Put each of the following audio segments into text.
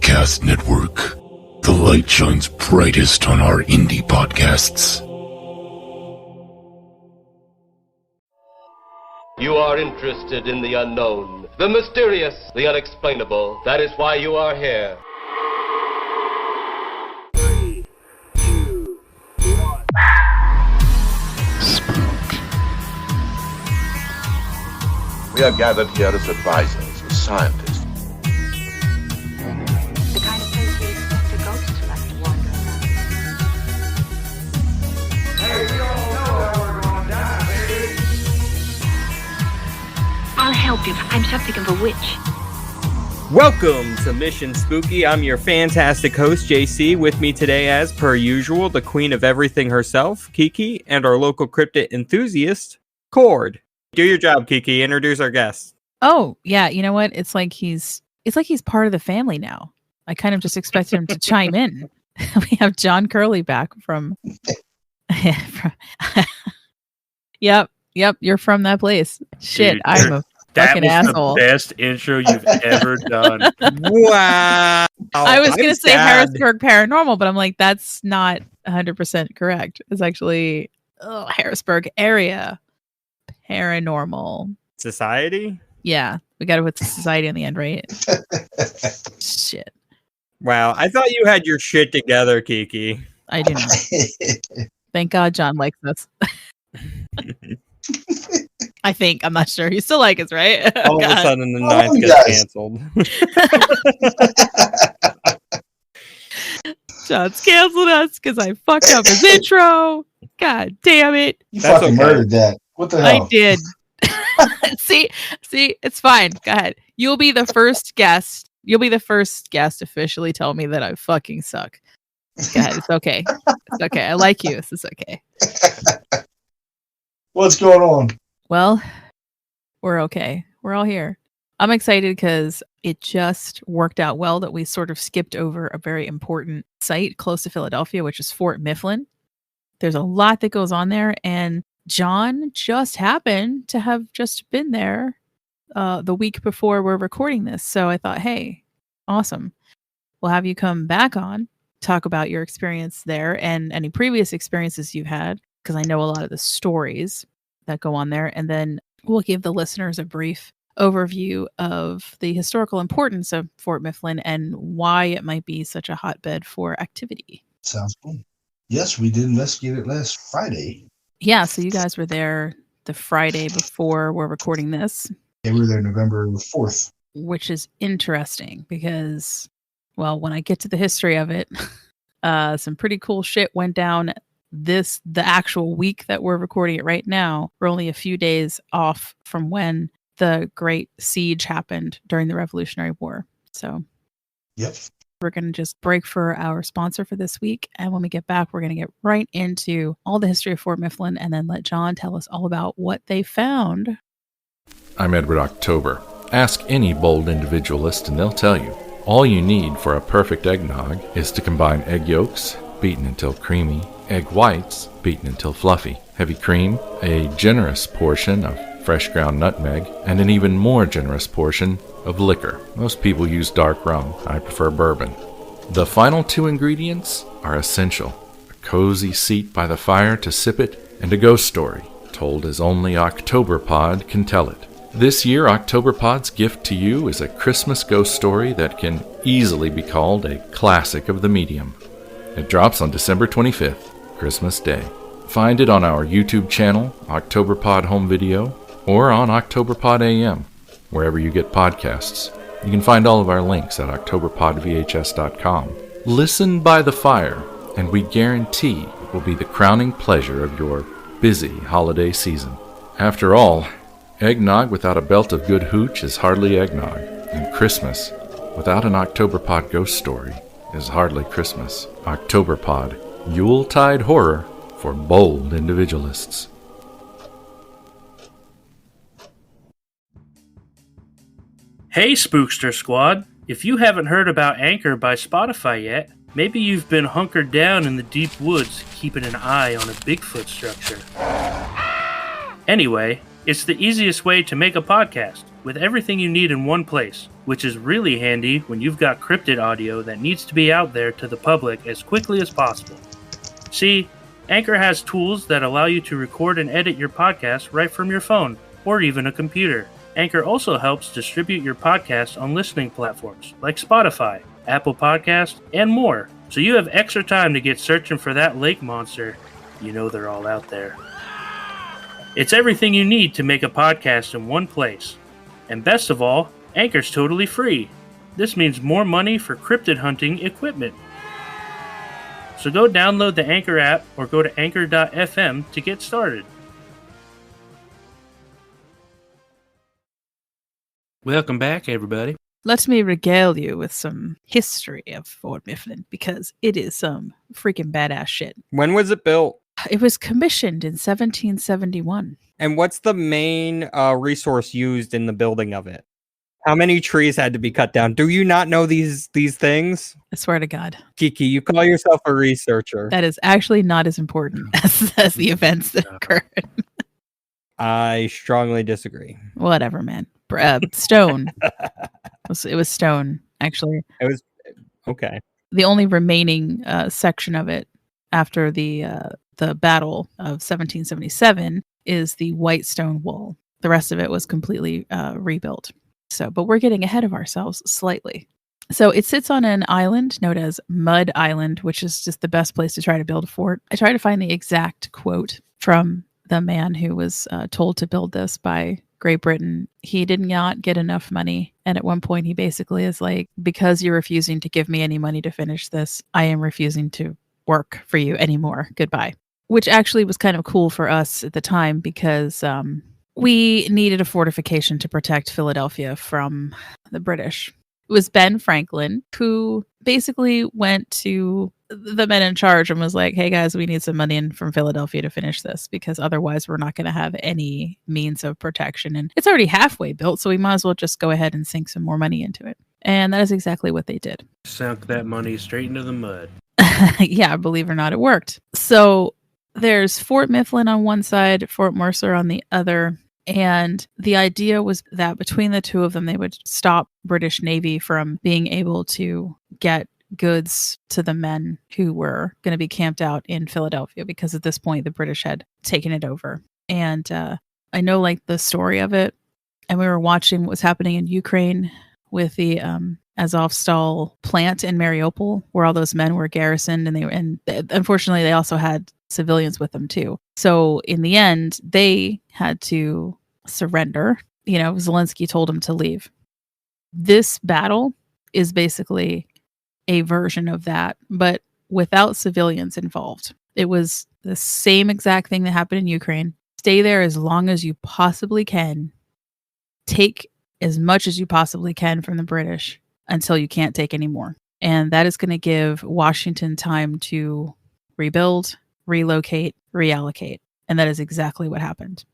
Podcast Network. The light shines brightest on our indie podcasts. You are interested in the unknown, the mysterious, the unexplainable. That is why you are here. 3, 2, 1. Spook. We are gathered here as advisors, as scientists. The kind of place we expect a ghost to like to wander around. Hey, we all know that we're gonna die, baby. I'll help you. I'm something of a witch. Welcome to Mission Spooky. I'm your fantastic host, JC. With me today, as per usual, the queen of everything herself, Kiki, and our local cryptid enthusiast, Cord. Do your job, Kiki. Introduce our guest. Oh, yeah. You know what? It's like he's part of the family now. I kind of just expected him to chime in. We have John Curley back from Yep. You're from that place. Shit, Dude, I'm a fucking asshole. The best intro you've ever done. Wow. I was going to say sad. Harrisburg Paranormal, but I'm like, that's not 100% correct. It's actually Harrisburg area paranormal. Society? Yeah, we got to put the society on the end, right? Shit. Wow. I thought you had your shit together, Kiki. I do not. Thank God John likes us. I think. I'm not sure. You still like us, right? All of a sudden, the ninth gets canceled. John's canceled us because I fucked up his intro. God damn it. You That's fucking okay. murdered that. What the hell? I did. See, it's fine. Go ahead. You'll be the first guest. You'll be the first guest officially tell me that I fucking suck. Go ahead. It's okay. It's okay. I like you. This is okay. What's going on? Well, we're okay. We're all here. I'm excited because it just worked out well that we sort of skipped over a very important site close to Philadelphia, which is Fort Mifflin. There's a lot that goes on there, and John just happened to have just been there the week before we're recording this. So I thought, hey, awesome. We'll have you come back on, talk about your experience there and any previous experiences you've had, because I know a lot of the stories that go on there. And then we'll give the listeners a brief overview of the historical importance of Fort Mifflin and why it might be such a hotbed for activity. Sounds cool. Yes, we did investigate it last Friday. Yeah, so you guys were there the Friday before we're recording this. Yeah, we were there November 4th. Which is interesting because, well, when I get to the history of it, some pretty cool shit went down the actual week that we're recording it right now. We're only a few days off from when the Great Siege happened during the Revolutionary War. So Yep. we're going to just break for our sponsor for this week. And when we get back, we're going to get right into all the history of Fort Mifflin and then let John tell us all about what they found. I'm Edward October. Ask any bold individualist and they'll tell you. All you need for a perfect eggnog is to combine egg yolks, beaten until creamy, egg whites, beaten until fluffy, heavy cream, a generous portion of fresh ground nutmeg, and an even more generous portion of liquor. Most people use dark rum. I prefer bourbon. The final two ingredients are essential. A cozy seat by the fire to sip it, and a ghost story, told as only Octoberpod can tell it. This year, Octoberpod's gift to you is a Christmas ghost story that can easily be called a classic of the medium. It drops on December 25th, Christmas Day. Find it on our YouTube channel, Octoberpod Home Video, or on Octoberpod AM, wherever you get podcasts. You can find all of our links at octoberpodvhs.com. Listen by the fire, and we guarantee it will be the crowning pleasure of your busy holiday season. After all, eggnog without a belt of good hooch is hardly eggnog, and Christmas without an Octoberpod ghost story is hardly Christmas. Octoberpod, Yuletide horror for bold individualists. Hey, Spookster Squad. If you haven't heard about Anchor by Spotify yet, maybe you've been hunkered down in the deep woods keeping an eye on a Bigfoot structure. Anyway, it's the easiest way to make a podcast. with everything you need in one place, which is really handy when you've got cryptid audio that needs to be out there to the public as quickly as possible. See, Anchor has tools that allow you to record and edit your podcast right from your phone or even a computer. Anchor also helps distribute your podcast on listening platforms like Spotify, Apple Podcasts, and more, so you have extra time to get searching for that lake monster. You know they're all out there. It's everything you need to make a podcast in one place. And best of all, Anchor's totally free. This means more money for cryptid hunting equipment. So go download the Anchor app or go to anchor.fm to get started. Welcome back, everybody. Let me regale you with some history of Fort Mifflin because it is some freaking badass shit. When was it built? It was commissioned in 1771. And what's the main resource used in the building of it? How many trees had to be cut down? Do you not know these things? I swear to God. Kiki, you call yourself a researcher. That is actually not as important as the events that occurred. I strongly disagree. Whatever, man. Stone. It was stone, actually. It was okay. The only remaining section of it after the Battle of 1777 is the white stone wall. The rest of it was completely rebuilt. But we're getting ahead of ourselves slightly. So it sits on an island known as Mud Island, which is just the best place to try to build a fort. I tried to find the exact quote from the man who was told to build this by Great Britain. He did not get enough money. And at one point he basically is like, because you're refusing to give me any money to finish this, I am refusing to work for you anymore. Goodbye. Which actually was kind of cool for us at the time because we needed a fortification to protect Philadelphia from the British. It was Ben Franklin who basically went to the men in charge and was like, hey guys, we need some money in from Philadelphia to finish this because otherwise we're not going to have any means of protection. And it's already halfway built, so we might as well just go ahead and sink some more money into it. And that is exactly what they did. Sunk that money straight into the mud. Yeah, believe it or not, it worked. So there's Fort Mifflin on one side, Fort Mercer on the other. And the idea was that between the two of them, they would stop British Navy from being able to get goods to the men who were going to be camped out in Philadelphia, because at this point, the British had taken it over. And I know like the story of it. And we were watching what was happening in Ukraine with the Azovstal plant in Mariupol, where all those men were garrisoned. And unfortunately, they also had civilians with them too. So in the end, they had to surrender. You know, Zelensky told them to leave. This battle is basically a version of that, but without civilians involved. It was the same exact thing that happened in Ukraine. Stay there as long as you possibly can. Take as much as you possibly can from the British until you can't take any more. And that is going to give Washington time to rebuild, relocate, reallocate. And that is exactly what happened.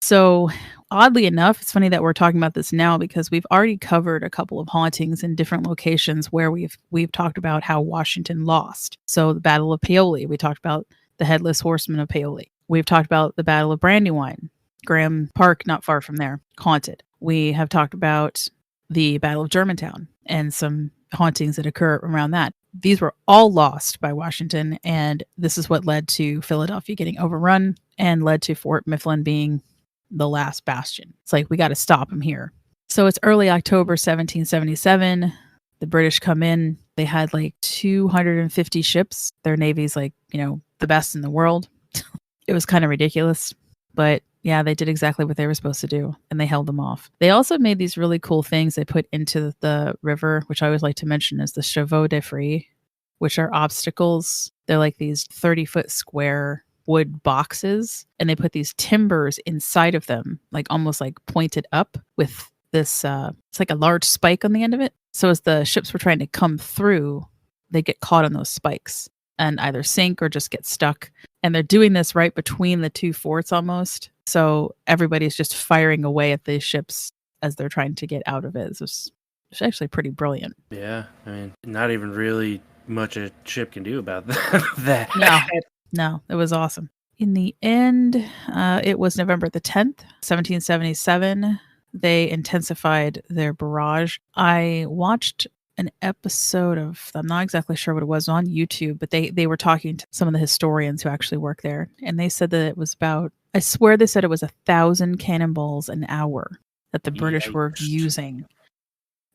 So oddly enough, it's funny that we're talking about this now because we've already covered a couple of hauntings in different locations where we've talked about how Washington lost. So the Battle of Paoli, we talked about the Headless Horseman of Paoli. We've talked about the Battle of Brandywine, Graham Park, not far from there, haunted. We have talked about the Battle of Germantown and some hauntings that occur around that. These were all lost by Washington, and this is what led to Philadelphia getting overrun and led to Fort Mifflin being the last bastion. It's like, we got to stop him here. So it's early October 1777. The British come in. They had like 250 ships. Their navy's like, you know, the best in the world. It was kind of ridiculous. But yeah, they did exactly what they were supposed to do, and they held them off. They also made these really cool things they put into the river, which I always like to mention is the chevaux de frise, which are obstacles. They're like these 30-foot square wood boxes, and they put these timbers inside of them, like almost like pointed up with this, it's like a large spike on the end of it. So as the ships were trying to come through, they get caught on those spikes and either sink or just get stuck. And they're doing this right between the two forts almost. So everybody's just firing away at these ships as they're trying to get out of it. It's actually pretty brilliant. Yeah, I mean, not even really much a ship can do about that. No, it was awesome. In the end, it was November the 10th, 1777. they intensified their barrage. I watched an episode of, I'm not exactly sure what it was, on YouTube, but they were talking to some of the historians who actually work there, and they said that it was about, I swear they said it was 1,000 cannonballs an hour that the British were using.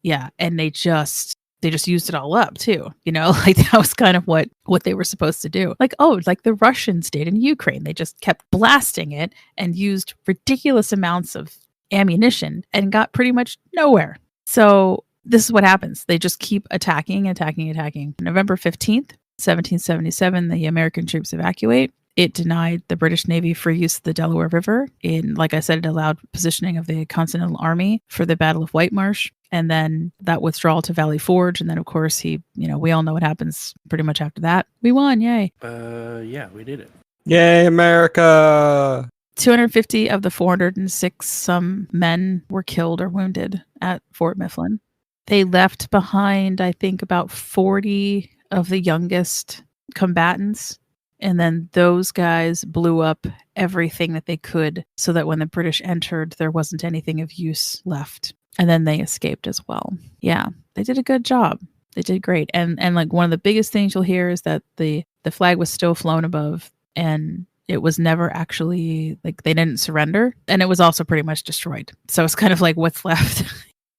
Yeah, and they just used it all up too. Like that was kind of what they were supposed to do. Like, like the Russians did in Ukraine. They just kept blasting it and used ridiculous amounts of ammunition and got pretty much nowhere. So this is what happens. They just keep attacking. November 15th, 1777, the American troops evacuate. It denied the British Navy free use of the Delaware River. Like I said, it allowed positioning of the Continental Army for the Battle of White Marsh, and then that withdrawal to Valley Forge. And then, of course, we all know what happens pretty much after that. We won, yay. Yeah, we did it. Yay, America! 250 of the 406 some men were killed or wounded at Fort Mifflin. They left behind, I think, about 40 of the youngest combatants. And then those guys blew up everything that they could so that when the British entered, there wasn't anything of use left. And then they escaped as well. Yeah, they did a good job. They did great. And like one of the biggest things you'll hear is that the flag was still flown above, and it was never actually, like, they didn't surrender. And it was also pretty much destroyed. So it's kind of like, what's left?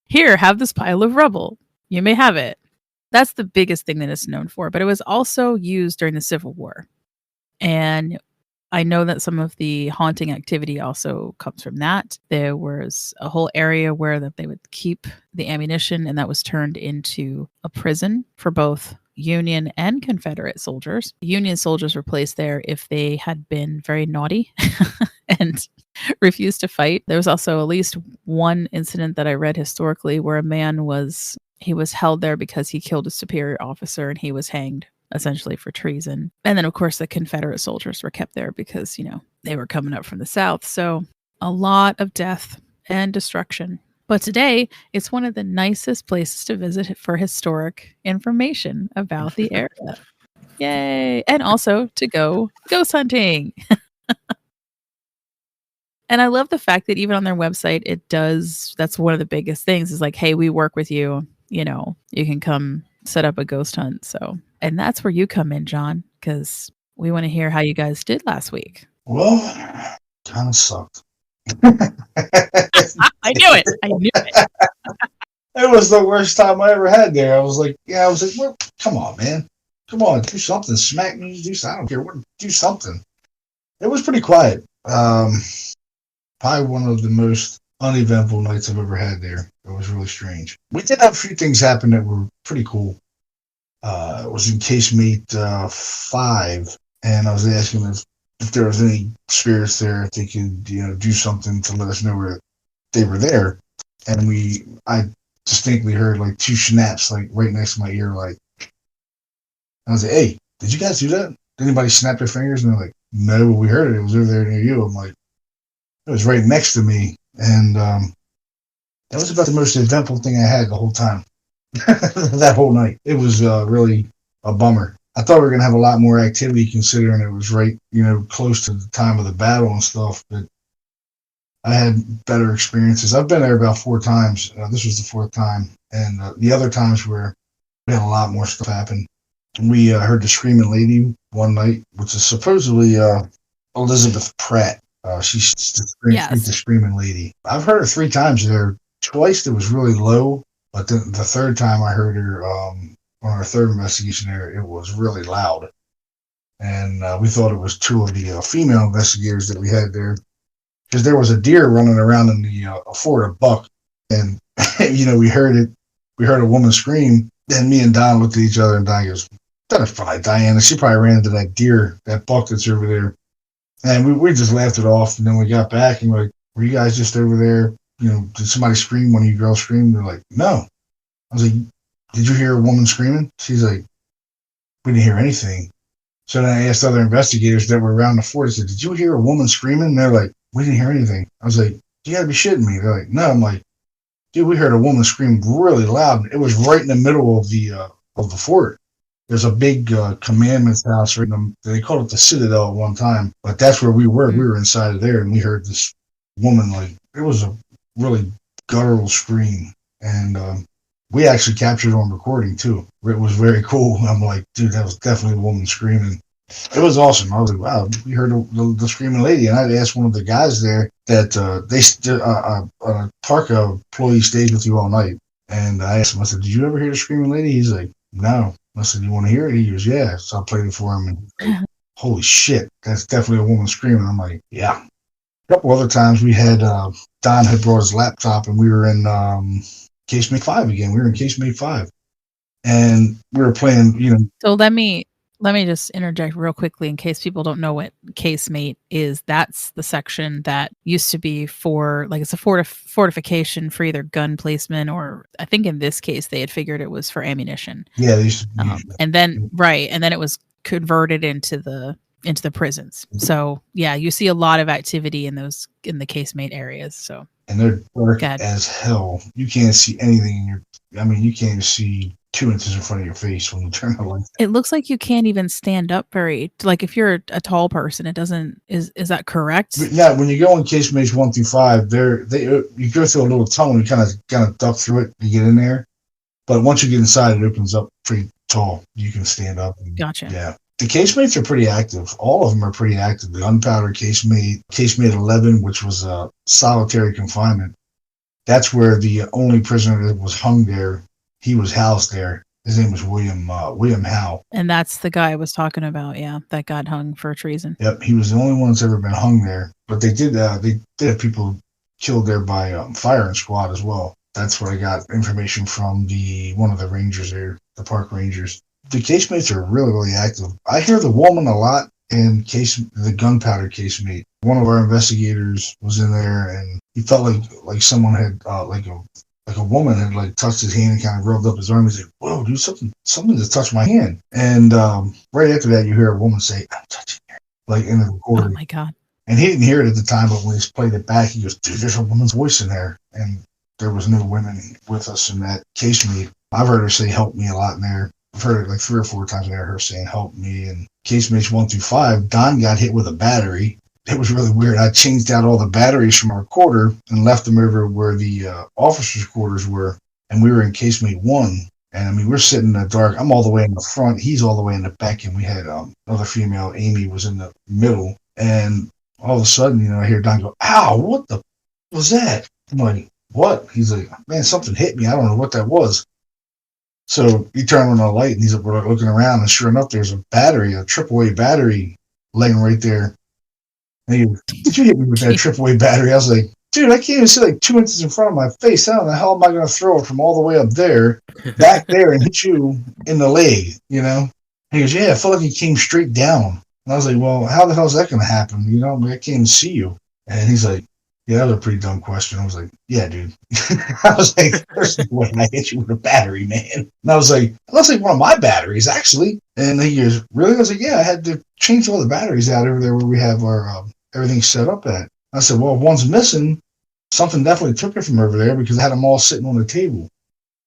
Here, have this pile of rubble. You may have it. That's the biggest thing that it's known for. But it was also used during the Civil War. And I know that some of the haunting activity also comes from that. There was a whole area where that they would keep the ammunition, and that was turned into a prison for both Union and Confederate soldiers. Union soldiers were placed there if they had been very naughty and refused to fight. There was also at least one incident that I read historically where a man was held there because he killed a superior officer, and he was hanged essentially for treason. And then, of course, the Confederate soldiers were kept there because, they were coming up from the South. So a lot of death and destruction. But today, it's one of the nicest places to visit for historic information about the area. Yay! And also to go ghost hunting. And I love the fact that even on their website, that's one of the biggest things is like, hey, we work with you. You can come set up a ghost hunt. So, and that's where you come in, John, because we want to hear how you guys did last week. Well, kind of sucked. I knew it. It was the worst time I ever had there. I was like, well, come on, man. Come on, do something. Smack me, do something. I don't care what, do something. It was pretty quiet. Probably one of the most uneventful nights I've ever had there. It was really strange. We did have a few things happen that were pretty cool. It was in casemate 5, and I was asking if there was any spirits there, if they could, do something to let us know where they were there. And I distinctly heard like 2 snaps, like right next to my ear. Like, I was like, "Hey, did you guys do that? Did anybody snap their fingers?" And they're like, "No, but we heard it. It was over there near you." I'm like, it was right next to me, and that was about the most eventful thing I had the whole time. That whole night, it was really a bummer. I thought we were gonna have a lot more activity considering it was right, close to the time of the battle and stuff. But I had better experiences. I've been there about 4 times. This was the 4th time, and the other times where we had a lot more stuff happen. We heard the Screaming Lady one night, which is supposedly Elizabeth Pratt. She's the Screaming Lady. I've heard her 3 times there. Twice it was really low, but then the 3rd time I heard her on our 3rd investigation there, it was really loud. And we thought it was 2 of the female investigators that we had there, because there was a deer running around in the fort, a buck, and we heard it. We heard a woman scream, and me and Don looked at each other, and Don goes, "That's probably Diana. She probably ran into that deer, that buck that's over there." And we just laughed it off. And then we got back, and we're like, "Were you guys just over there? Did somebody scream? One of you girls scream?" They're like, "No." I was like, "Did you hear a woman screaming?" She's like, "We didn't hear anything." So then I asked other investigators that were around the fort, I said, "Did you hear a woman screaming?" And they're like, "We didn't hear anything." I was like, "You gotta be shitting me." They're like, "No." I'm like, "Dude, we heard a woman scream really loud. It was right in the middle of the fort. There's a big commandments house right in them. They called it the Citadel at one time, but that's where we were. We were inside of there, and we heard this woman, like, it was a really guttural scream. And we actually captured it on recording too. It was very cool. I'm like, dude, that was definitely a woman screaming. It was awesome. I was like, wow, we heard the screaming lady. And I'd asked one of the guys there that a park employee stayed with you all night. And I asked him, I said, did you ever hear the screaming lady? He's like, no. I said, you want to hear it? He goes, yeah. So I played it for him. And like, holy shit, that's definitely a woman screaming. I'm like, yeah. A couple other times we had, Don had brought his laptop and we were in Casemate 5 again. We were in Casemate 5. And we were playing, So let me just interject real quickly in case people don't know what casemate is. That's the section that used to be for, like, it's a fortification for either gun placement or, I think in this case they had figured it was for ammunition. Yeah, they used to and then it was converted into the prisons. So yeah, you see a lot of activity in the casemate areas. So and they're dark as hell. You can't see anything you can't even see 2 inches in front of your face when you turn the lights. It looks like you can't even stand up like if you're a tall person, it doesn't, is that correct? Yeah, when you go in casemates 1 through 5, you go through a little tunnel, you kind of duck through it to get in there. But once you get inside, it opens up pretty tall. You can stand up. Gotcha. Yeah. The casemates are pretty active. All of them are pretty active. The gunpowder casemate 11, which was a solitary confinement. That's where the only prisoner that was hung there, he was housed there. His name was William Howe. And that's the guy I was talking about, yeah, that got hung for treason. Yep, he was the only one that's ever been hung there. But they did have people killed there by firing squad as well. That's where I got information from one of the rangers there, the park rangers. The casemates are really, really active. I hear the woman a lot in the gunpowder casemate. One of our investigators was in there, and he felt like someone had like a woman had like touched his hand and kind of rubbed up his arm. He's like, "Whoa, dude, something just touched my hand." And right after that, you hear a woman say, "I'm touching you," like in the recording. Oh my god! And he didn't hear it at the time, but when he played it back, he goes, "Dude, there's a woman's voice in there." And there was no women with us in that casemate. I've heard her say "help me" a lot in there. I've heard it like 3 or 4 times. I heard her saying "help me." And casemates 1 through 5, Don got hit with a battery. It was really weird. I changed out all the batteries from our recorder and left them over where the officers' quarters were. And we were in casemate 1. And I mean, we're sitting in the dark. I'm all the way in the front. He's all the way in the back. And we had another female, Amy, was in the middle. And all of a sudden, I hear Don go, "Ow, what the was that?" I'm like, "What?" He's like, "Man, something hit me. I don't know what that was." So he turned on the light and he's like, we're looking around, and sure enough, there's a battery, a AAA battery laying right there. And he goes, "Did you hit me with that AAA battery?" I was like, "Dude, I can't even see like 2 inches in front of my face. How the hell am I going to throw it from all the way up there, back there, and hit you in the leg, And he goes, "Yeah, I felt like he came straight down." And I was like, "Well, how the hell is that going to happen? I can't even see you." And he's like, "Yeah, that was a pretty dumb question." I was like, "Yeah, dude." I was like, "There's no way I hit you with a battery, man." And I was like, "That's like one of my batteries, actually." And he goes, "Really?" I was like, "Yeah, I had to change all the batteries out over there where we have our everything set up at." I said, "Well, if one's missing, something definitely took it from over there because I had them all sitting on the table."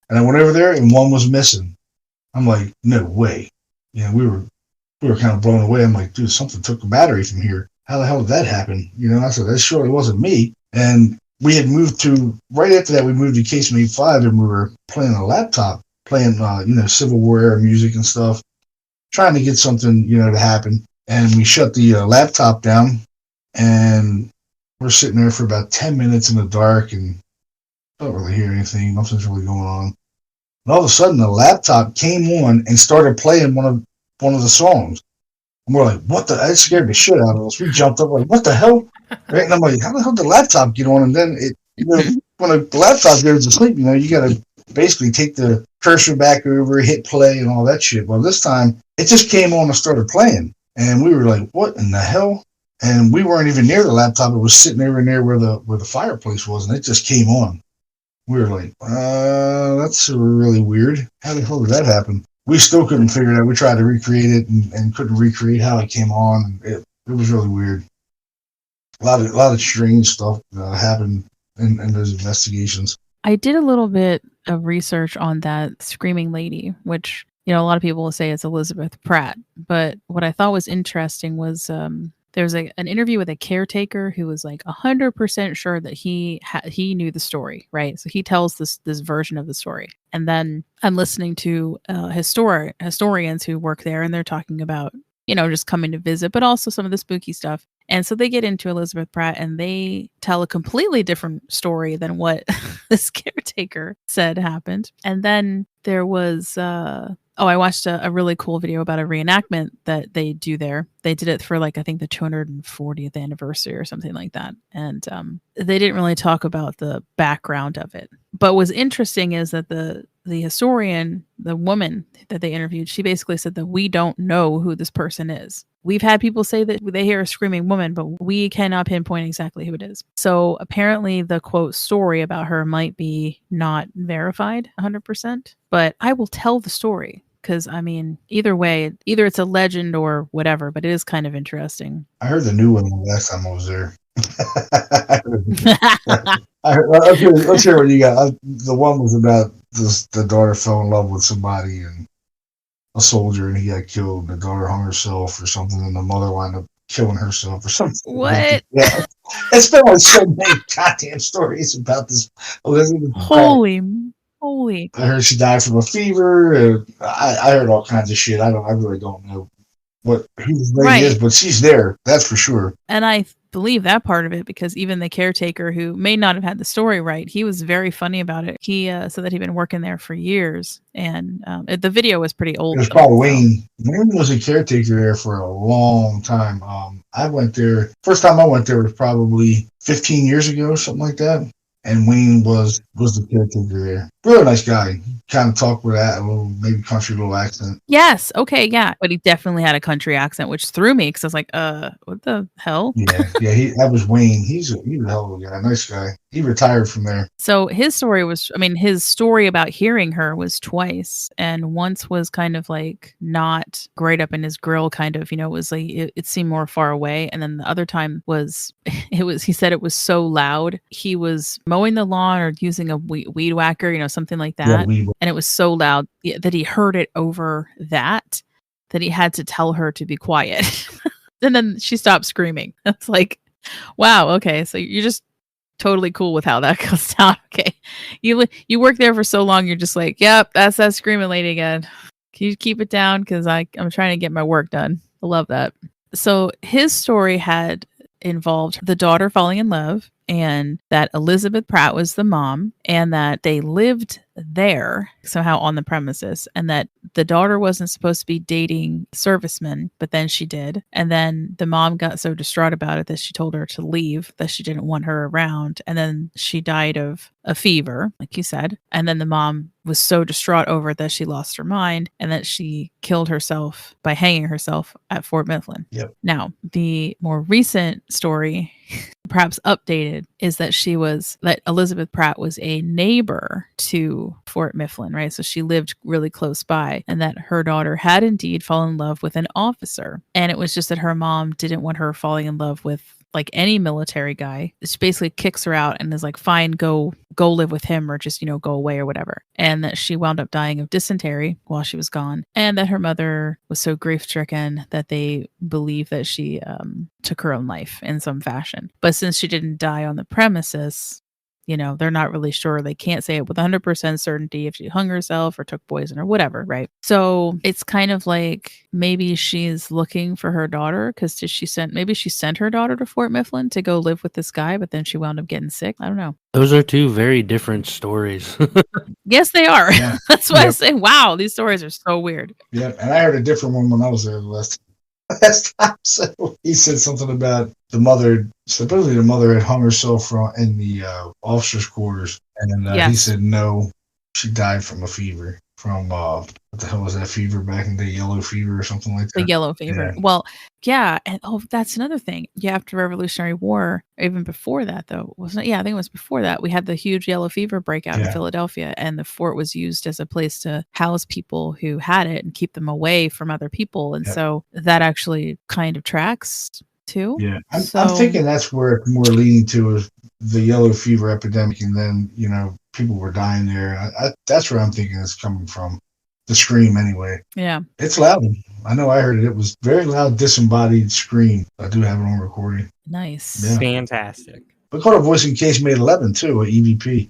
And I went over there and one was missing. I'm like, "No way." We were kind of blown away. I'm like, "Dude, something took the battery from here. How the hell did that happen?" I said, "That surely wasn't me." And we had moved right after that, we moved to Casemate 5, and we were playing a laptop, playing, Civil War era music and stuff, trying to get something, to happen. And we shut the laptop down, and we're sitting there for about 10 minutes in the dark and don't really hear anything. Nothing's really going on. And all of a sudden, the laptop came on and started playing one of the songs. And we're like, "What the?" That scared the shit out of us. We jumped up like, "What the hell?" Right? And I'm like, "How the hell did the laptop get on?" And then when the laptop goes to sleep, you got to basically take the cursor back over, hit play, and all that shit. Well, this time it just came on and started playing, and we were like, "What in the hell?" And we weren't even near the laptop. It was sitting over near where the fireplace was, and it just came on. We were like, "That's really weird. How the hell did that happen?" We still couldn't figure it out. We tried to recreate it and couldn't recreate how it came on. It was really weird. A lot of strange stuff happened in those investigations. I did a little bit of research on that screaming lady, which a lot of people will say it's Elizabeth Pratt. But what I thought was interesting was there was an interview with a caretaker who was like 100% sure that he knew the story, right? So he tells this version of the story. And then I'm listening to historians who work there, and they're talking about, just coming to visit, but also some of the spooky stuff. And so they get into Elizabeth Pratt, and they tell a completely different story than what this caretaker said happened. And then there was, I watched a really cool video about a reenactment that they do there. They did it for I think the 240th anniversary or something like that. And they didn't really talk about the background of it. But what's interesting is that the historian, the woman that they interviewed, she basically said that we don't know who this person is. We've had people say that they hear a screaming woman, but we cannot pinpoint exactly who it is. So apparently the quote story about her might be not verified 100%, but I will tell the story because, either way, either it's a legend or whatever, but it is kind of interesting. I heard the new one the last time I was there. Let's hear what you got. The one was about the daughter fell in love with somebody and a soldier, and he got killed. The daughter hung herself or something, and the mother wound up killing herself or something. What? Yeah, it's been like so many goddamn stories about this Elizabeth. Holy. I heard she died from a fever. I heard all kinds of shit. I really don't know who the lady is, but she's there. That's for sure. And I believe that part of it because even the caretaker, who may not have had the story right, he was very funny about it. He said that he'd been working there for years, and the video was pretty old. It was called Wayne. Wayne was a caretaker there for a long time. I went there. First time I went there was probably 15 years ago, something like that. And Wayne was the caretaker there. Really nice guy. Kind of talked with a little, maybe country little accent. Yes. Okay. Yeah. But he definitely had a country accent, which threw me because I was like, what the hell? Yeah. That was Wayne. He's a hell of a guy. Nice guy. He retired from there. So his story about hearing her was twice. And once was kind of like not great up in his grill, kind of, it was like, it seemed more far away. And then the other time was, he said it was so loud. He was mowing the lawn or using a weed whacker, something like that. Yeah, and it was so loud that he heard it over that he had to tell her to be quiet. And then she stopped screaming. It's like, wow, okay, so you're just totally cool with how that goes down. Okay, you work there for so long, you're just like, yep, that's that screaming lady again. Can you keep it down? Because I'm trying to get my work done. I love that. So his story had involved the daughter falling in love, and that Elizabeth Pratt was the mom, and that they lived there somehow on the premises, and that the daughter wasn't supposed to be dating servicemen, but then she did. And then the mom got so distraught about it that she told her to leave, that she didn't want her around. And then she died of a fever, like you said. And then the mom was so distraught over it that she lost her mind, and that she killed herself by hanging herself at Fort Mifflin. Yep. Now, the more recent story, perhaps updated, is that Elizabeth Pratt was a neighbor to Fort Mifflin, right? So she lived really close by, and that her daughter had indeed fallen in love with an officer. And it was just that her mom didn't want her falling in love with like any military guy. She basically kicks her out and is like, fine, go live with him, or just, go away or whatever. And that she wound up dying of dysentery while she was gone. And that her mother was so grief stricken that they believe that she took her own life in some fashion. But since she didn't die on the premises, they're not really sure. They can't say it with 100% certainty if she hung herself or took poison or whatever, right? So it's kind of like maybe she's looking for her daughter, because she sent her daughter to Fort Mifflin to go live with this guy, but then she wound up getting sick. I don't know. Those are two very different stories. Yes, they are. Yeah. That's why I say, wow, these stories are so weird. Yeah, and I heard a different one when I was there last time. So he said something about the mother. Supposedly the mother had hung herself in the officers' quarters, and then he said no, she died from a fever. From what the hell was that fever back in the yellow fever or something like that? The yellow fever. Yeah. Well, yeah, and that's another thing. Yeah, after Revolutionary War, even before that though, wasn't it? Yeah, I think it was before that. We had the huge yellow fever breakout in Philadelphia, and the fort was used as a place to house people who had it and keep them away from other people, and so that actually kind of tracks too. Yeah, I'm thinking that's where it's more leading to is the yellow fever epidemic, and then people were dying there. That's where I'm thinking it's coming from. The scream, anyway. Yeah. It's loud. I know I heard it. It was very loud, disembodied scream. I do have it on recording. Nice. Yeah. Fantastic. We caught a voice in case made 11 too, at EVP.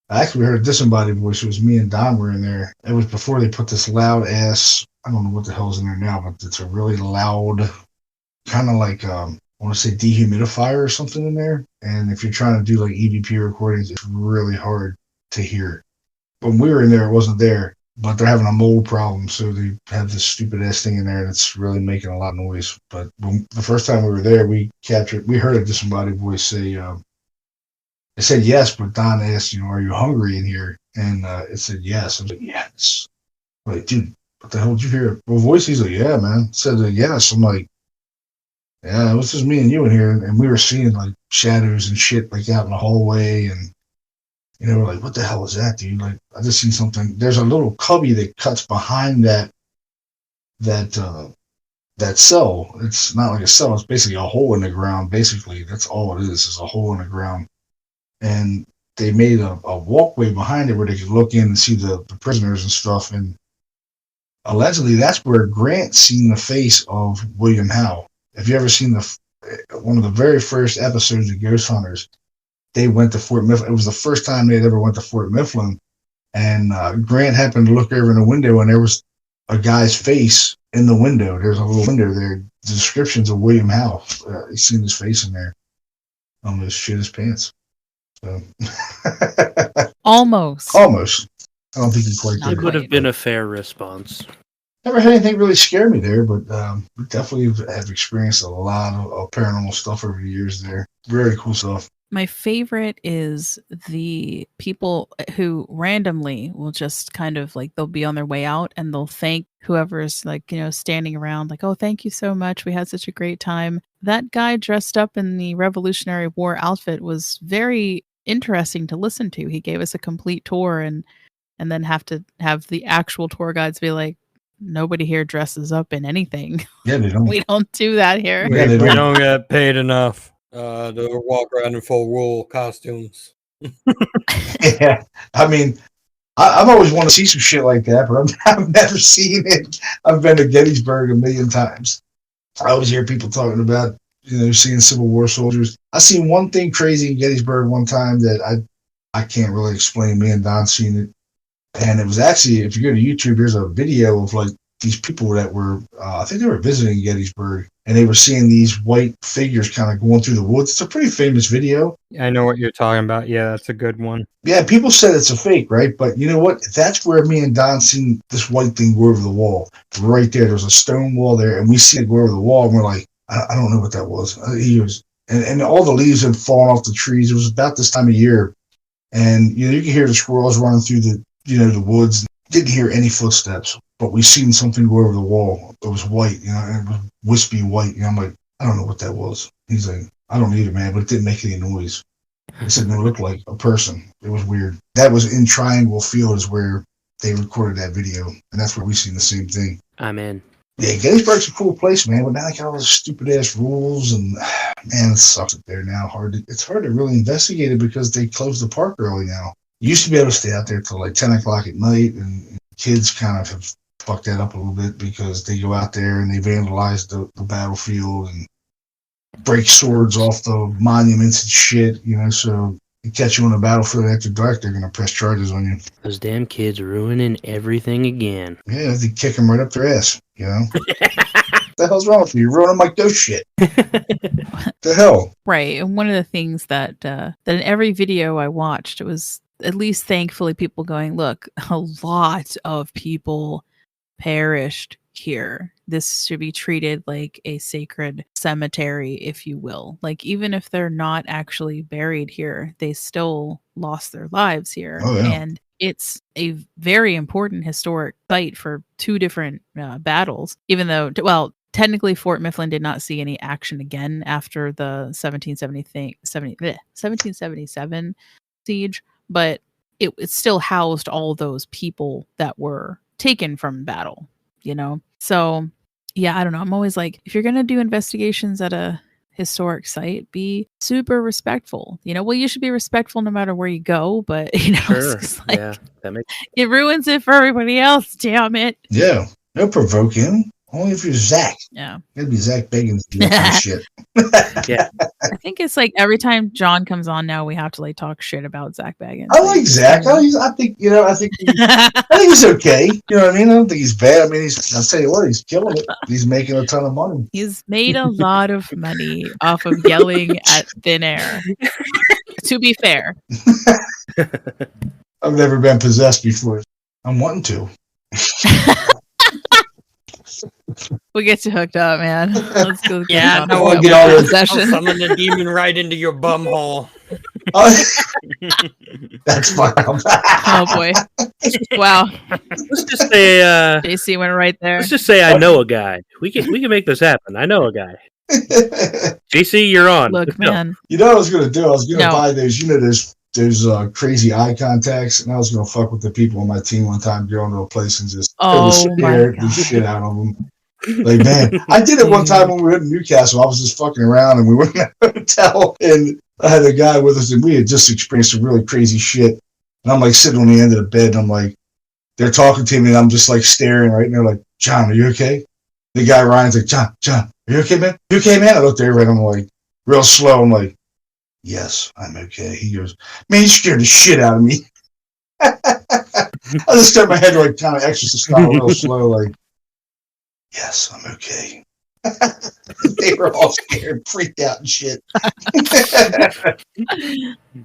I actually heard a disembodied voice. It was me and Don were in there. It was before they put this loud ass, I don't know what the hell's in there now, but it's a really loud, kind of like, I want to say dehumidifier or something in there. And if you're trying to do like EVP recordings, it's really hard to hear. When we were in there, it wasn't there, but they're having a mold problem. So they have this stupid ass thing in there and it's really making a lot of noise. But the first time we were there, we heard a disembodied voice say, it said yes, but Don asked, are you hungry in here? And it said yes. I was like, yes. I'm like, dude, what the hell did you hear? Well, voice, he's like, yeah, man. It said yes. I'm like, yeah, it was just me and you in here. And we were seeing like shadows and shit like out in the hallway. And, we're like, what the hell is that, dude? Like, I just seen something. There's a little cubby that cuts behind that cell. It's not like a cell. It's basically a hole in the ground. Basically, that's all it is a hole in the ground. And they made a walkway behind it where they could look in and see the prisoners and stuff. And allegedly, that's where Grant seen the face of William Howe. Have you ever seen one of the very first episodes of Ghost Hunters? They went to Fort Mifflin. It was the first time they'd ever went to Fort Mifflin. And Grant happened to look over in the window, and there was a guy's face in the window. There's a little window there. The descriptions of William Howe. He's seen his face in there. Almost shit his pants. So. Almost. I don't think he quite It did. would have been a fair response. Never had anything really scare me there, but we definitely have experienced a lot of paranormal stuff over the years there. Very cool stuff. My favorite is the people who randomly will just kind of like, they'll be on their way out and they'll thank whoever's like, standing around like, oh, thank you so much. We had such a great time. That guy dressed up in the Revolutionary War outfit was very interesting to listen to. He gave us a complete tour and then have to have the actual tour guides be like, nobody here dresses up in anything. Yeah, they don't. We don't do that here. Yeah, they We don't. don't get paid enough to walk around in full wool costumes. Yeah, I mean, I've always wanted to see some shit like that, but I've never seen it. I've been to Gettysburg a million times. I always hear people talking about, seeing Civil War soldiers. I seen one thing crazy in Gettysburg one time that I can't really explain. Me and Don seen it. And it was actually, if you go to YouTube, there's a video of like these people that were, I think they were visiting Gettysburg, and they were seeing these white figures kind of going through the woods. It's a pretty famous video. I know what you're talking about. Yeah, that's a good one. Yeah, people said it's a fake, right? But you know what? That's where me and Don seen this white thing go over the wall. Right there, there's a stone wall there, and we see it go over the wall, and we're like, I don't know what that was. And all the leaves had fallen off the trees. It was about this time of year, and you can hear the squirrels running through the woods. Didn't hear any footsteps, but we seen something go over the wall. It was white, and it was wispy white. I'm like, I don't know what that was. He's like, I don't either, man, but it didn't make any noise. It said it looked like a person. It was weird. That was in Triangle Field is where they recorded that video, and that's where we seen the same thing. I'm in. Yeah, Gettysburg's a cool place, man, but now they got all those stupid ass rules, and man, it sucks up there now. It's hard to really investigate it because they closed the park early now. You used to be able to stay out there till like 10 o'clock at night, and kids kind of have fucked that up a little bit because they go out there and they vandalize the battlefield and break swords off the monuments and shit, so you catch you on the battlefield after dark, they're going to press charges on you. Those damn kids ruining everything again. Yeah, they kick them right up their ass, What the hell's wrong with you? You're ruining my ghost shit. The hell? Right. And one of the things that in every video I watched, it was at least thankfully people going, look, a lot of people perished here. This should be treated like a sacred cemetery, if you will. Like, even if they're not actually buried here, they still lost their lives here. Oh, yeah. And it's a very important historic site for two different battles, even though, technically Fort Mifflin did not see any action again after the 1777 siege, but it still housed all those people that were taken from battle, So, yeah, I don't know. I'm always like, if you're going to do investigations at a historic site, be super respectful. Well, you should be respectful no matter where you go, but it's Sure. just like Yeah. That makes it ruins it for everybody else. Damn it. Yeah. No provoking. Only if you're Zach. Yeah. It'd be Zach Bagans do that kind of shit. Yeah. I think it's like every time John comes on now, we have to like talk shit about Zach Baggins. I like Zach. I think he's okay. You know what I mean? I don't think he's bad. I mean, I'll tell you what, he's killing it. He's making a ton of money. He's made a lot of money off of yelling at thin air. To be fair. I've never been possessed before. I'm wanting to. We'll get you hooked up, man. Let's go. Yeah, no, I'll get all I'll possession. summon the demon right into your bum hole. That's fine. Oh boy! Wow. Let's just say, JC went right there. let's just say I know a guy. We can make this happen. I know a guy. JC, you're on. Look, Let's go. man. You know what I was going to do? I was going to No. buy those, those crazy eye contacts, and I was going to fuck with the people on my team one time, going to a place and just Oh, scare my the God. shit out of them. Like, man, I did it one time when we were in Newcastle. I was just fucking around, and we went in a hotel, and I had a guy with us, and we had just experienced some really crazy shit. And I'm like sitting on the end of the bed, and I'm like, they're talking to me, and I'm just like staring right, and they're like, "John, are you okay?" The guy Ryan's like, John, are you okay, man? You okay, man? I looked over at him like real slow. I'm like, yes, I'm okay. He goes, man, you scared the shit out of me. I just turned my head like kind of exorcist style, real slow, like, yes, I'm okay. They were all scared, freaked out and shit.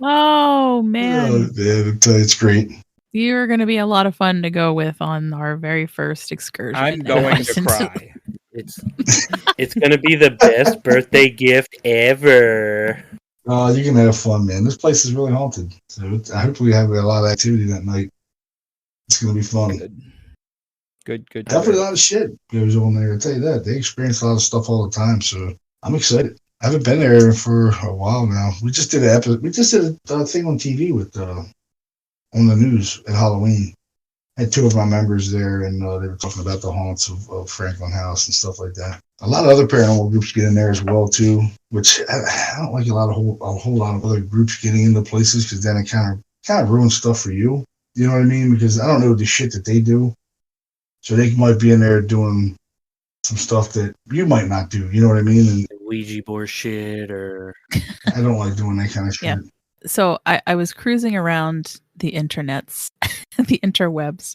Oh man, Oh, man, it's great. you're going to be a lot of fun to go with on our very first excursion. I'm going to cry. It's gonna be the best birthday gift ever. You can have fun, man. This place is really haunted. So I hope we have a lot of activity that night. It's going to be fun. Good. Definitely a lot of shit goes on there. I'll tell you that. They experience a lot of stuff all the time, so I'm excited. I haven't been there for a while now. We just did a thing on TV with on the news at Halloween. I had two of my members there, and they were talking about the haunts of Franklin House and stuff like that. A lot of other paranormal groups get in there as well too, which I don't like a whole lot of other groups getting into places because then it kind of ruins stuff for you. You know what I mean? Because I don't know the shit that they do. So they might be in there doing some stuff that you might not do. You know what I mean? And Ouija board shit, or I don't like doing that kind of shit. Yeah. So I was cruising around the internets, the interwebs,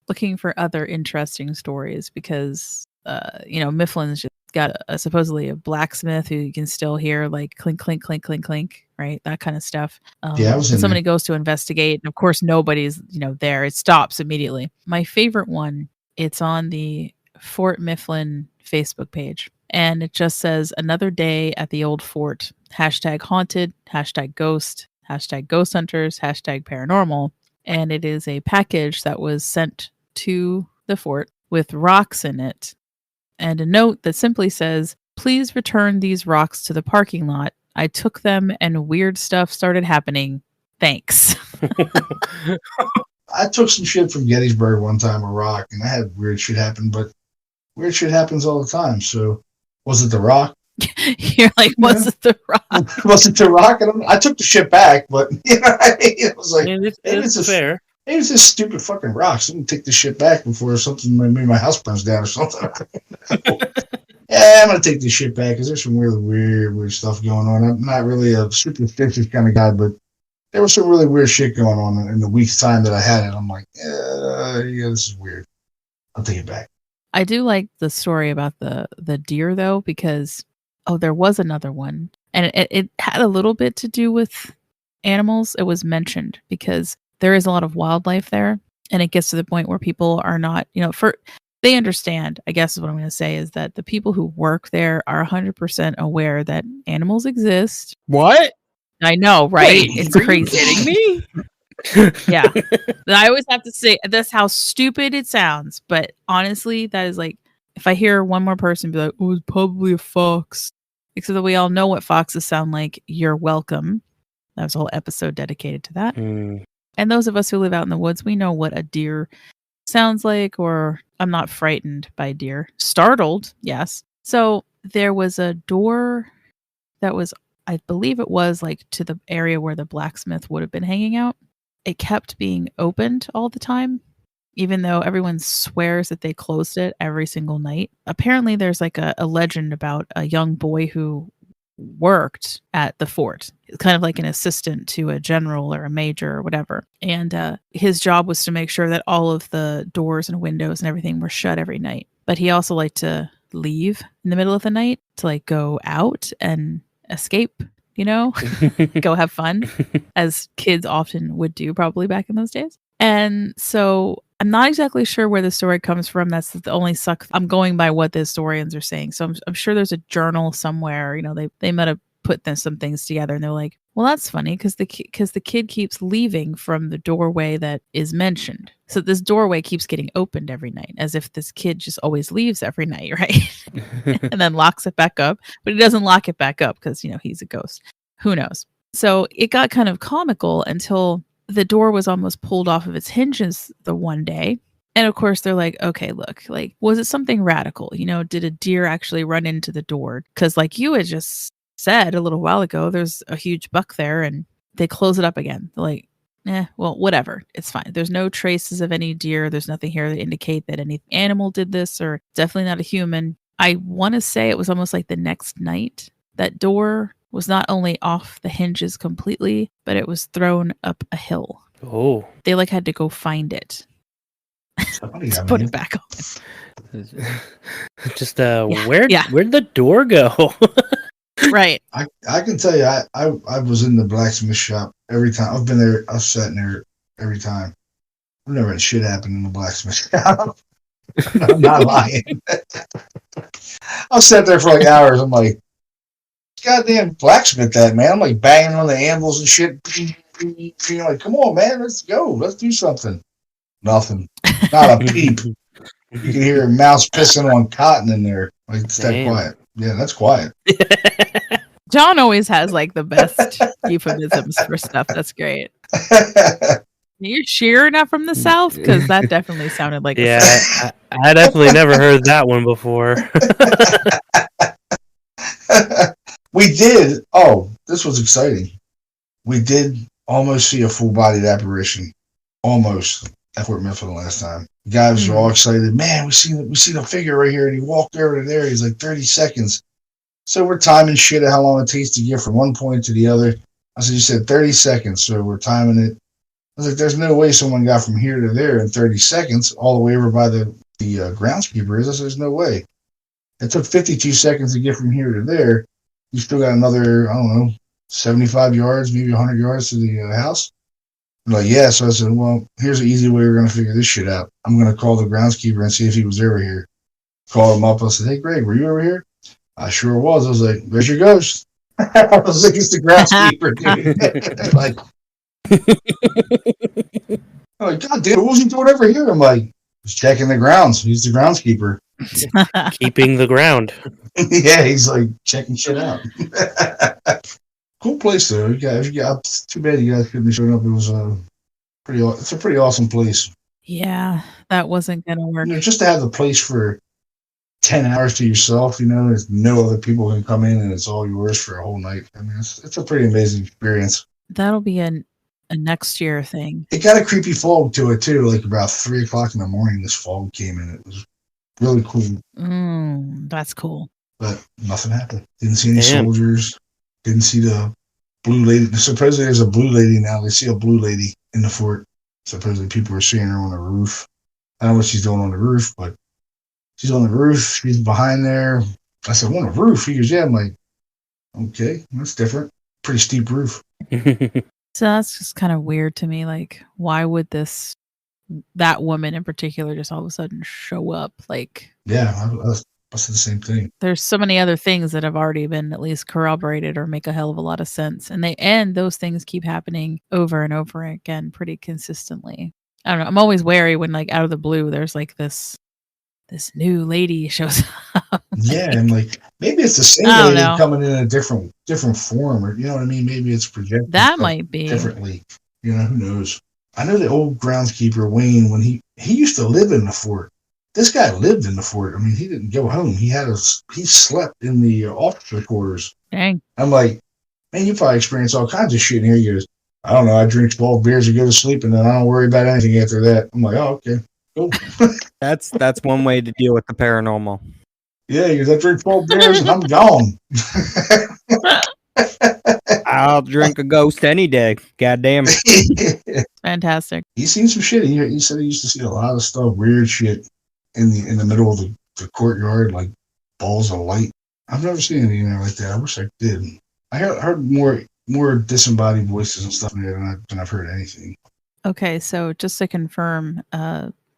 looking for other interesting stories because, Mifflin's just got supposedly a blacksmith who you can still hear like clink, clink, clink, clink, clink, right? That kind of stuff. Yeah, I was in somebody goes to investigate, and of course nobody's there. It stops immediately. My favorite one, it's on the Fort Mifflin Facebook page, and it just says another day at the old fort. #haunted, #ghost, #ghost hunters, #paranormal. And it is a package that was sent to the fort with rocks in it and a note that simply says, please return these rocks to the parking lot. I took them and weird stuff started happening. Thanks. I took some shit from Gettysburg one time, a rock, and I had weird shit happen, but weird shit happens all the time. So was it the rock? You're like, was it the rock? Was it the rock? I took the shit back, but you know what I mean? It was like, it's fair. Maybe it's just stupid fucking rocks. I'm gonna take this shit back before something, maybe my house burns down or something. Yeah, I'm gonna take this shit back because there's some really weird stuff going on. I'm not really a superstitious kind of guy, but there was some really weird shit going on in the week's time that I had it. I'm like, yeah, this is weird. I'll take it back. I do like the story about the deer though, because there was another one, and it had a little bit to do with animals. It was mentioned because there is a lot of wildlife there, and it gets to the point where people are not, they understand, I guess is what I'm going to say, is that the people who work there are 100% aware that animals exist. What? I know, right? Wait, it's are crazy. you kidding me? Yeah. I always have to say that's how stupid it sounds, but honestly, that is like, if I hear one more person be like, oh, it's probably a fox, except that we all know what foxes sound like, you're welcome. That was a whole episode dedicated to that. And those of us who live out in the woods, we know what a deer sounds like, or I'm not frightened by deer. Startled, yes. So there was a door that was, I believe it was like to the area where the blacksmith would have been hanging out. It kept being opened all the time, even though everyone swears that they closed it every single night. Apparently, there's like a legend about a young boy who worked at the fort, kind of like an assistant to a general or a major or whatever. And his job was to make sure that all of the doors and windows and everything were shut every night. But he also liked to leave in the middle of the night to like go out and escape, go have fun, as kids often would do probably back in those days. And so I'm not exactly sure where the story comes from. That's the only suck. I'm going by what the historians are saying. So I'm sure there's a journal somewhere. They might have put some things together, and they're like, well, that's funny because the kid keeps leaving from the doorway that is mentioned. So this doorway keeps getting opened every night, as if this kid just always leaves every night, right? And then locks it back up. But he doesn't lock it back up because, he's a ghost. Who knows? So it got kind of comical until the door was almost pulled off of its hinges the one day. And of course, they're like, okay, look, like, was it something radical? Did a deer actually run into the door? Because like you had just said a little while ago, there's a huge buck there, and they close it up again. They're like, well, whatever. It's fine. There's no traces of any deer. There's nothing here to indicate that any animal did this, or definitely not a human. I want to say it was almost like the next night that door was not only off the hinges completely, but it was thrown up a hill. Oh. They like had to go find it to put it back on. Just where'd the door go? Right. I can tell you, I was in the blacksmith shop every time. I've been there. I've sat in there every time. I've never had shit happen in the blacksmith shop. I'm not lying. I've sat there for like hours. I'm like, goddamn blacksmith that, man. I'm like banging on the anvils and shit. Like, come on, man, let's go. Let's do something. Nothing. Not a peep. You can hear a mouse pissing on cotton in there. Like, it's that quiet. Yeah, that's quiet. John always has like the best euphemisms for stuff. That's great. You're sure not from the South? Because that definitely sounded like I definitely never heard that one before. We did. Oh, this was exciting. We did almost see a full-bodied apparition. Almost at Fort Mifflin last time. The guys were all excited. Man, we seen the figure right here, and he walked over to there. He's like 30 seconds. So we're timing shit at how long it takes to get from one point to the other. I said, you said 30 seconds, so we're timing it. I was like, there's no way someone got from here to there in 30 seconds, all the way over by the groundskeeper is. I said, there's no way. It took 52 seconds to get from here to there. You still got another, I don't know, 75 yards, maybe 100 yards to the house. I'm like, yeah. So I said, well, here's an easy way we're going to figure this shit out. I'm going to call the groundskeeper and see if he was ever here. Call him up. I said, hey, Greg, were you over here? I sure was. I was like, there's your ghost. I was like, it's the groundskeeper, dude. I'm like, God damn, what was he doing over here? I'm like, he's checking the grounds. He's the groundskeeper. Keeping the ground. Yeah, he's like checking shit out. Cool place though. Too bad you guys couldn't show up. It was it's a pretty awesome place. Yeah, that wasn't gonna work. Just to have the place for 10 hours to yourself, there's no other people can come in and it's all yours for a whole night. I mean, it's a pretty amazing experience. That'll be a next year thing. It got a creepy fog to it too. Like about 3 o'clock in the morning, this fog came in. It was really cool. That's cool. But nothing happened. Didn't see any soldiers. Didn't see the blue lady. Supposedly there's a blue lady now. They see a blue lady in the fort. Supposedly people are seeing her on the roof. I don't know what she's doing on the roof, but she's on the roof. She's behind there. I said, on the roof? He goes, yeah. I'm like, okay, that's different. Pretty steep roof. So that's just kind of weird to me. Like, why would that woman in particular just all of a sudden show up? Like, yeah, I said the same thing. There's so many other things that have already been at least corroborated or make a hell of a lot of sense. And those things keep happening over and over again pretty consistently. I don't know. I'm always wary when like out of the blue, there's like this new lady shows up. Yeah, and like maybe it's the same lady coming in a different form, or you know what I mean? Maybe it's projected. That might be differently. Who knows? I know the old groundskeeper Wayne, when he used to live in the fort. This guy lived in the fort. I mean, he didn't go home. He slept in the officer quarters. Dang. I'm like, man, you probably experience all kinds of shit in here. He goes, I don't know. I drink 12 beers and go to sleep, and then I don't worry about anything after that. I'm like, oh, okay, cool. That's one way to deal with the paranormal. Yeah, he goes, I drink 12 beers and I'm gone. I'll drink a ghost any day. God damn it. Fantastic. He's seen some shit. He said he used to see a lot of stuff, weird shit in the middle of the courtyard, like balls of light. I've never seen anything like that. I wish I did. I heard more disembodied voices and stuff in there than I've heard anything. Okay, so just to confirm,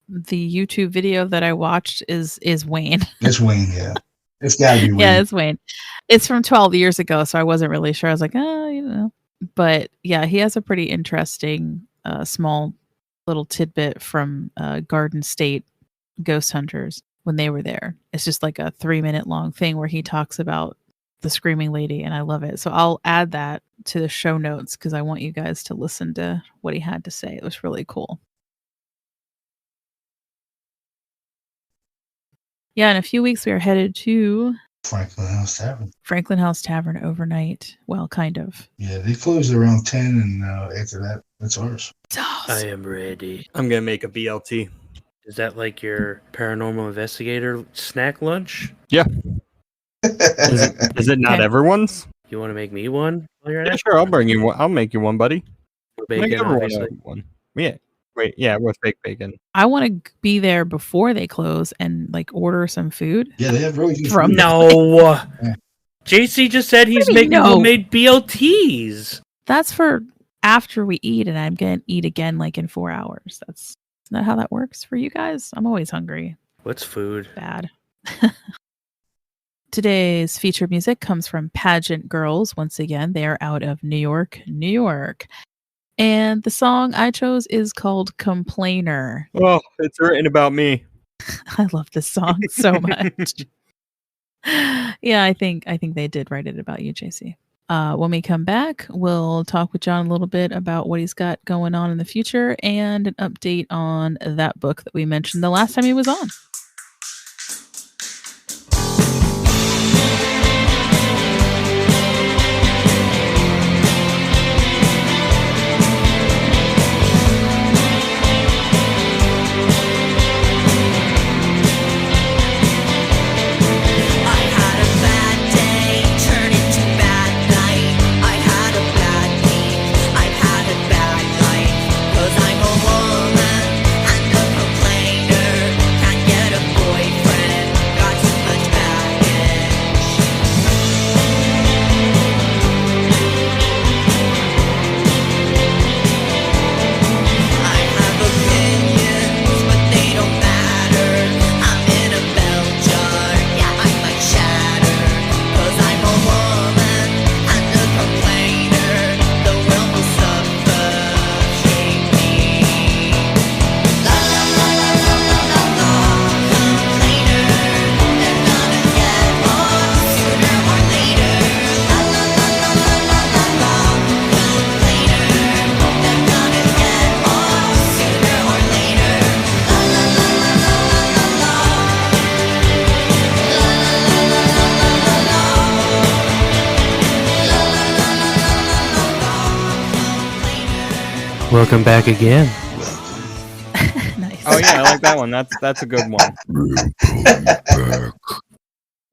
the YouTube video that I watched is Wayne. It's Wayne, yeah. It's gotta be Wayne. Yeah, it's Wayne. It's from 12 years ago, so I wasn't really sure. I was like, you know. But yeah, he has a pretty interesting small little tidbit from Garden State Ghost Hunters when they were there. It's just like a 3-minute long thing where he talks about the screaming lady, and I love it. So I'll add that to the show notes because I want you guys to listen to what he had to say. It was really cool. Yeah, in a few weeks we are headed to Franklin House Tavern. Franklin House Tavern overnight. Well, kind of. Yeah, they closed around 10, and after that, it's ours. I am ready. I'm gonna make a BLT. Is that like your paranormal investigator snack lunch? Yeah. Is it not Okay. everyone's? You want to make me one while you're at Yeah, it? sure. I'll bring you one. I'll make you one, buddy. Make Bacon, everyone obviously. one. Yeah. Wait. Yeah, with fake bacon. I want to be there before they close and like order some food. Yeah, they have really good From food. No. JC just said he's do you mean, making no? homemade BLTs. That's for after we eat, and I'm going to eat again like in 4 hours. Isn't that how that works for you guys? I'm always hungry. What's food? Bad. Today's featured music comes from Pageant Girls. Once again, they are out of New York, New York. And the song I chose is called Complainer. Oh, it's written about me. I love this song so much. Yeah, I think they did write it about you, JC. When we come back, we'll talk with John a little bit about what he's got going on in the future and an update on that book that we mentioned the last time he was on. Welcome back again. Nice. Oh yeah, I like that one. That's a good one.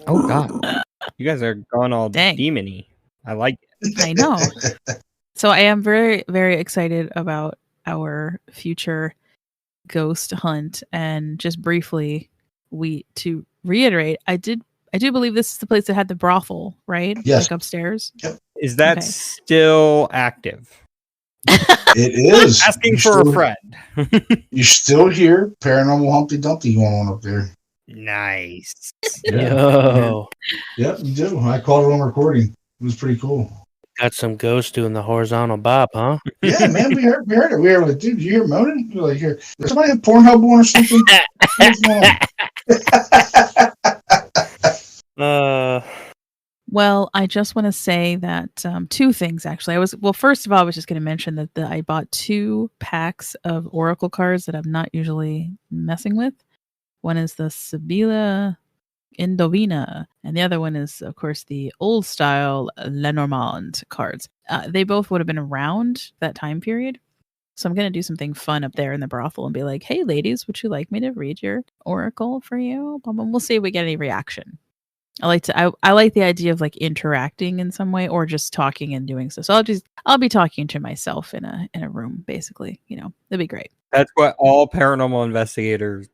Oh god, you guys are going all Dang. demony. I like it. I know. So I am very, very excited about our future ghost hunt. And just briefly, to reiterate, I do believe this is the place that had the brothel, right? Yes. Like upstairs. Is that Okay. still active? It is. Asking You're for still- a friend. You're still here. Paranormal Humpty Dumpty going on up there. Nice. Yeah. Yo, Yep, you do. I caught it on recording. It was pretty cool. got some ghosts doing the horizontal bob, huh? Yeah, man, we heard it. We were like, dude, you hear moaning? We were like, here, does somebody have Pornhub on or something? What's going on? Well, I just want to say that two things actually. First of all, I was just going to mention that I bought 2 packs of Oracle cards that I'm not usually messing with. One is the Sibilla Indovina, and the other one is, of course, the old style Lenormand cards. They both would have been around that time period. So I'm going to do something fun up there in the brothel and be like, hey, ladies, would you like me to read your oracle for you? And we'll see if we get any reaction. I like the idea of like interacting in some way or just talking and doing so. So I'll be talking to myself in a room, basically. That'd be great. That's what all paranormal investigators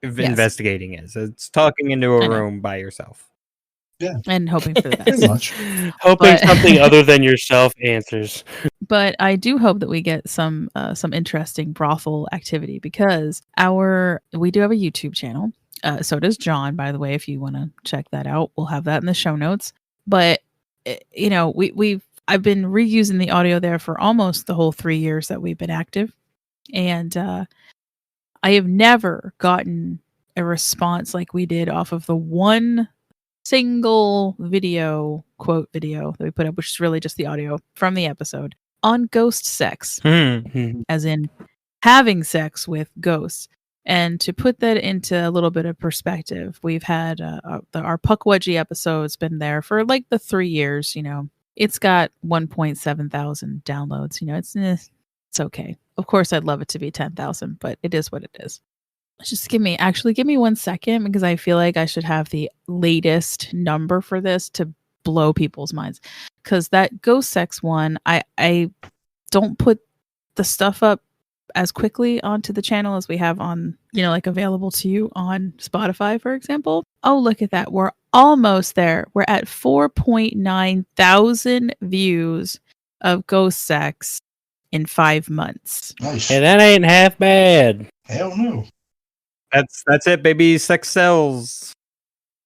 investigating is. It's talking into a room by yourself. Yeah. And hoping for the best. Pretty much. Hoping something other than yourself answers. But I do hope that we get some interesting brothel activity because we do have a YouTube channel. So does John, by the way, if you want to check that out. We'll have that in the show notes. But I've been reusing the audio there for almost the whole 3 years that we've been active. And I have never gotten a response like we did off of the one single quote video that we put up, which is really just the audio from the episode on ghost sex, as in having sex with ghosts. And to put that into a little bit of perspective, we've had our Puckwudgie episode's been there for like the 3 years. It's got 1.7 thousand downloads. It's okay. Of course, I'd love it to be 10,000, but it is what it is. Just give me 1 second because I feel like I should have the latest number for this to blow people's minds. Because that ghost sex one, I don't put the stuff up as quickly onto the channel as we have on, like available to you on Spotify, for example. Oh, look at that. We're almost there. We're at 4.9 thousand views of ghost sex in 5 months. Nice. And that ain't half bad. Hell no. That's it, baby. Sex sells.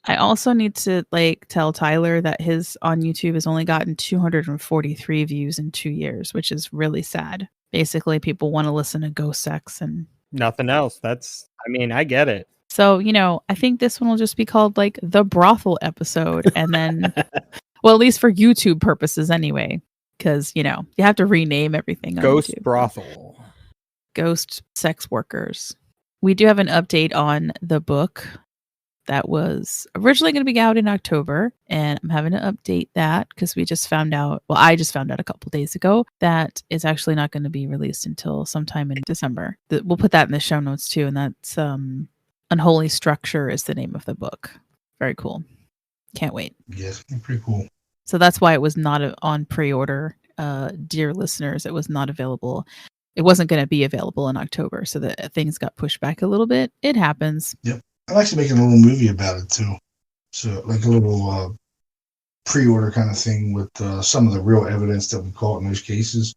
I also need to tell Tyler that his on YouTube has only gotten 243 views in 2 years, which is really sad. Basically, people want to listen to ghost sex and nothing else. I get it. So, I think this one will just be called the brothel episode. And then, well, at least for YouTube purposes anyway, because, you have to rename everything. Ghost on YouTube. brothel. Ghost sex workers. We do have an update on the book that was originally going to be out in October, and I'm having to update that because I just found out a couple days ago that it's actually not going to be released until sometime in December. We'll put that in the show notes too, and that's Unholy Structure is the name of the book. Very cool. Can't wait. Yes, pretty cool. So that's why it was not on pre-order, dear listeners. It was not available. It wasn't going to be available in October, so that things got pushed back a little bit. It happens. Yep. I'm actually making a little movie about it too. So like a little pre-order kind of thing with some of the real evidence that we caught in those cases.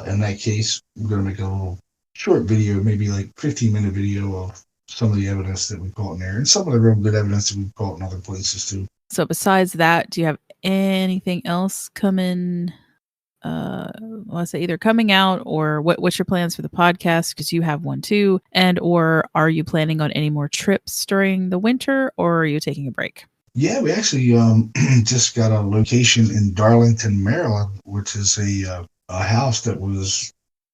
In that case, we're going to make a little short video, maybe 15-minute video of some of the evidence that we caught in there and some of the real good evidence that we caught in other places too. So besides that, do you have anything else coming? Let's say either coming out or what's your plans for the podcast? Because you have one too. And or are you planning on any more trips during the winter, or are you taking a break? Yeah, we actually just got a location in Darlington, Maryland, which is a house that was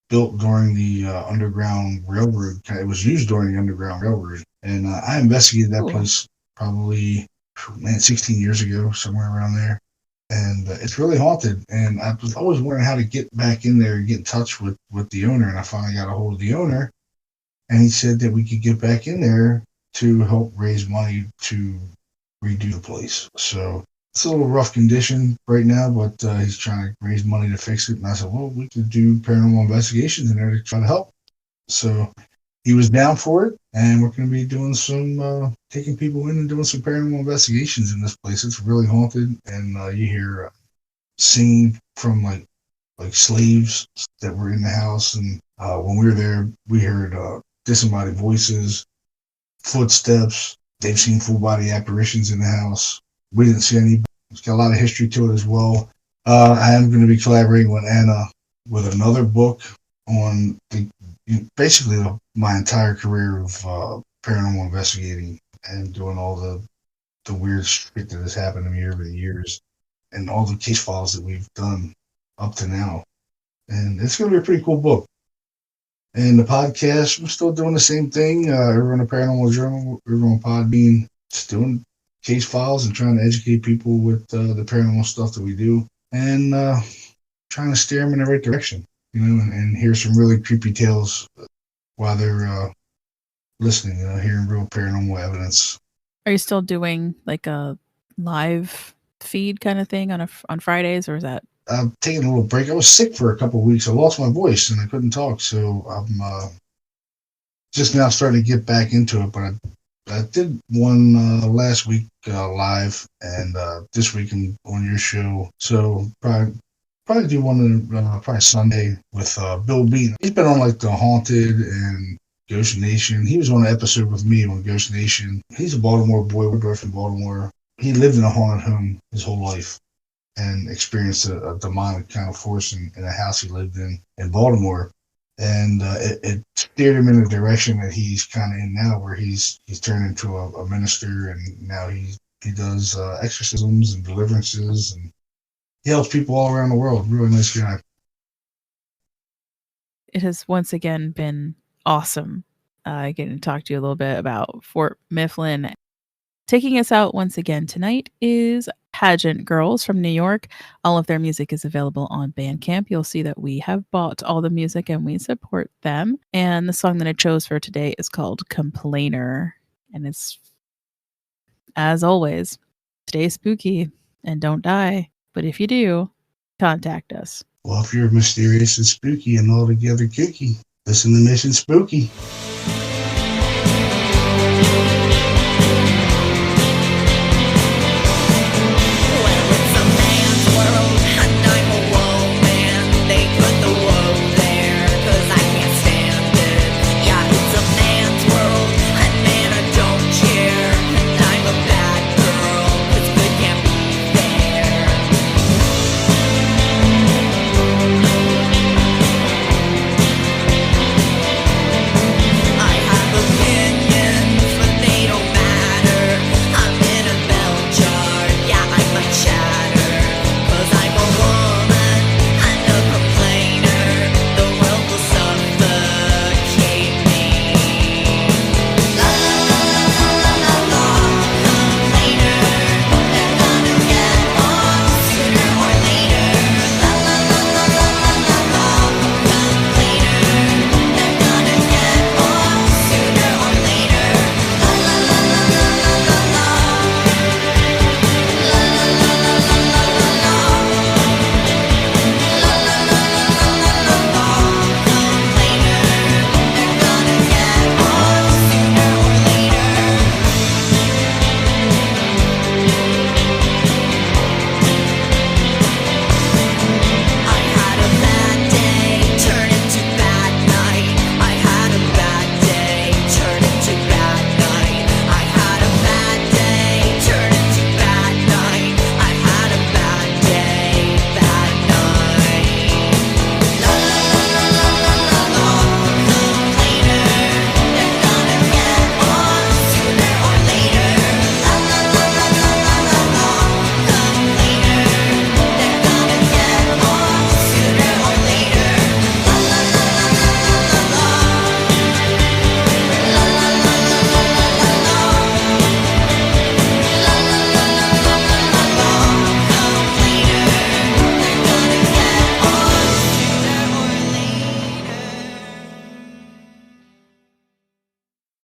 built during the Underground Railroad. It was used during the Underground Railroad. And I investigated that place probably, 16 years ago, somewhere around there. And it's really haunted. And I was always wondering how to get back in there and get in touch with the owner. And I finally got a hold of the owner. And he said that we could get back in there to help raise money to redo the place. So it's a little rough condition right now, but he's trying to raise money to fix it. And I said, well, we could do paranormal investigations in there to try to help. So he was down for it. And we're going to be doing some, taking people in and doing some paranormal investigations in this place. It's really haunted. And you hear singing from like slaves that were in the house. And when we were there, we heard disembodied voices, footsteps. They've seen full body apparitions in the house. We didn't see any. It's got a lot of history to it as well. I am going to be collaborating with Anna with another book on basically my entire career of paranormal investigating and doing all the weird shit that has happened to me over the years and all the case files that we've done up to now. And it's going to be a pretty cool book. And the podcast, we're still doing the same thing. Everyone the Paranormal Journal, everyone Podbean, just doing case files and trying to educate people with the paranormal stuff that we do, and trying to steer them in the right direction, and hear some really creepy tales while they're listening, hearing real paranormal evidence. Are you still doing like a live feed kind of thing on Fridays, or is that? I'm taking a little break. I was sick for a couple of weeks. I lost my voice and I couldn't talk, so I'm just now starting to get back into it. But I did one last week live, and this week I'm on your show. So probably do one probably Sunday with Bill Bean. He's been on like The Haunted and Ghost Nation. He was on an episode with me on Ghost Nation. He's a Baltimore boy. We grew up in Baltimore. He lived in a haunted home his whole life and experienced a demonic kind of force in a house he lived in Baltimore. And it steered him in the direction that he's kind of in now, where he's turned into a minister, and now he does exorcisms and deliverances, and he helps people all around the world. Really nice guy. It has once again been awesome getting to talk to you a little bit about Fort Mifflin. Taking us out once again tonight is Pageant Girls from New York. All of their music is available on Bandcamp. You'll see that we have bought all the music and we support them. And the song that I chose for today is called Complainer. And it's, as always, stay spooky and don't die. But if you do, contact us. Well, if you're mysterious and spooky and altogether kooky, listen to Mission Spooky.